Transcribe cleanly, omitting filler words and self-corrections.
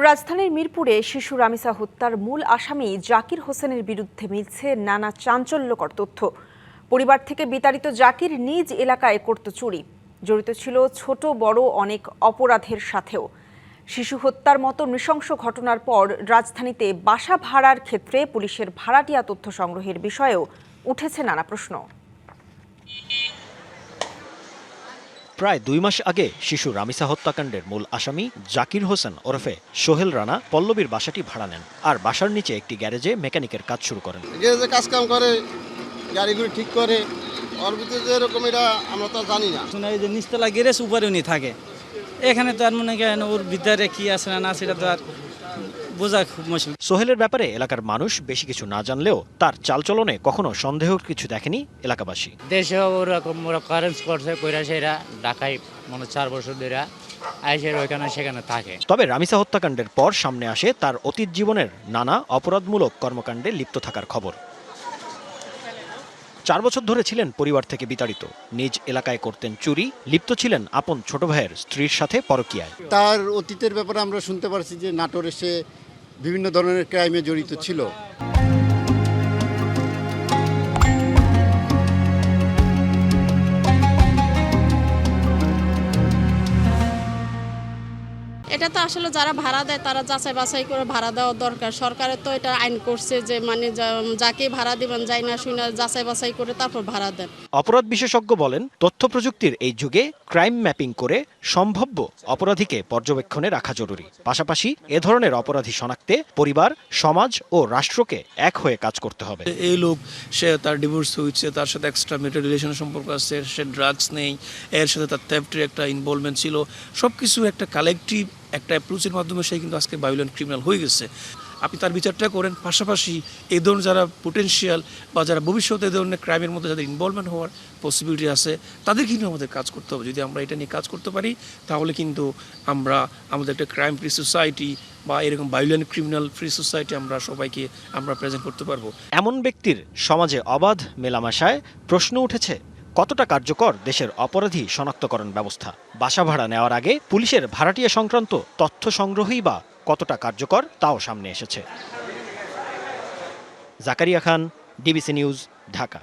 রাজধানীর মিরপুরে শিশু রামিসা হত্যার মূল আসামি জাকির হোসেনের বিরুদ্ধে মিলছে নানা চাঞ্চল্যকর তথ্য। পরিবার থেকে বিতাড়িত জাকির নিজ এলাকায় করত চুরি, জড়িত ছিল ছোট বড় অনেক অপরাধের সাথেও। শিশু হত্যার মতো নৃশংস ঘটনার পর রাজধানীতে বাসা ভাড়ার ক্ষেত্রে পুলিশের ভাড়াটিয়া তথ্য সংগ্রহের বিষয়েও উঠেছে নানা প্রশ্ন। প্রায় 2 মাস আগে শিশু রামিসা হত্যাকাণ্ডের মূল আসামি জাকির হোসেন ওরফে সোহেল রানা পল্লবীর বাসাটি ভাড়া নেন আর বাসার নিচে একটি গ্যারেজে মেকানিকের কাজ শুরু করেন। গ্যারেজে কাজ কাম করে, গাড়িগুলো ঠিক করে, ওর ভিতরে যেরকম এটা আমরা তো জানি না। শোনা যে নিচতলা গ্যারেজ উপরে উনি থাকে, এখানে তো আর মনে করেন ওর ভিতরে কি আছে না সেটা তো আর বোঝা খুব মুশকিল। সোহেলের ব্যাপারে এলাকার মানুষ বেশি কিছু না জানলেও তার চালচলনে কখনো সন্দেহের কিছু দেখেনি এলাকাবাসী। দেশে ওরকম ওরা কারেন্স করছে কইরা সেরা ঢাকায় 4 বছর ধরে আইসের ওইখানে সেখানে থাকে। তবে রামিসা হত্যাকাণ্ডের পর সামনে আসে তার অতীত জীবনের নানা অপরাধমূলক কর্মকাণ্ডে লিপ্ত থাকার খবর। 4 বছর ধরে ছিলেন পরিবার থেকে বিতাড়িত, নিজ এলাকায় করতেন চুরি, লিপ্ত ছিলেন আপন ছোট ভাইয়ের স্ত্রীর সাথে পরকীয়ায়। তার অতীতের ব্যাপারে আমরা শুনতে পারছি যে নাটোরে সে বিভিন্ন ধরনের ক্রাইমে জড়িত ছিল। এটা তো আসলে যারা ভাড়া দেয় তারা যাচাই বাছাই করে ভাড়া দেওয়া দরকার। সরকারের তো এটা আইন করছে যে যাকে ভাড়া দিবেন যাই না শুনে যাচাই বাছাই করে তারপর ভাড়া দেন। অপরাধ বিশেষজ্ঞ বলেন, তথ্য প্রযুক্তির এই যুগে ক্রাইম ম্যাপিং করে সম্ভাব্য অপরাধীকে পর্যবেক্ষণে রাখা জরুরি। পাশাপাশি এ ধরনের অপরাধী শনাক্তে পরিবার, সমাজ ও রাষ্ট্রকে এক হয়ে কাজ করতে হবে। এই লোক সে তার ডিভোর্স হয়েছে, তার সাথে এক্সট্রা ম্যারিটাল রিলেশনের সম্পর্ক আছে, সে ড্রাগস নেই, এর সাথে তার থেফটের একটা ইনভলভমেন্ট ছিল, সবকিছু একটা কালেকটিভ একটা অ্যাপ্রোচের মাধ্যমে সে কিন্তু আজকে ভায়োলেন্ট ক্রিমিনাল হয়ে গেছে। আপনি তার বিচারটা করেন, পাশাপাশি এই ধরনের যারা পোটেনশিয়াল বা যারা ভবিষ্যতে এই ধরনের ক্রাইমের মধ্যে যাদের ইনভলভমেন্ট হওয়ার পসিবিলিটি আছে তাদের কিন্তু আমাদের কাজ করতে হবে। যদি আমরা এটা নিয়ে কাজ করতে পারি তাহলে কিন্তু আমরা আমাদের একটা ক্রাইম ফ্রি সোসাইটি বা এরকম ভায়োলেন্ট ক্রিমিনাল ফ্রি সোসাইটি আমরা সবাইকে আমরা প্রেজেন্ট করতে পারবো। এমন ব্যক্তির সমাজে অবাধ মেলামেশায় প্রশ্ন উঠেছে, কতটা কার্যকর দেশের অপরাধী শনাক্তকরণ ব্যবস্থা? বাসা ভাড়া নেওয়ার আগে পুলিশের ভাড়াটিয়া সংক্রান্ত তথ্য সংগ্রহই বা কতটা কার্যকর তাও সামনে এসেছে। জাকারিয়া খান, ডিবিসি নিউজ, ঢাকা।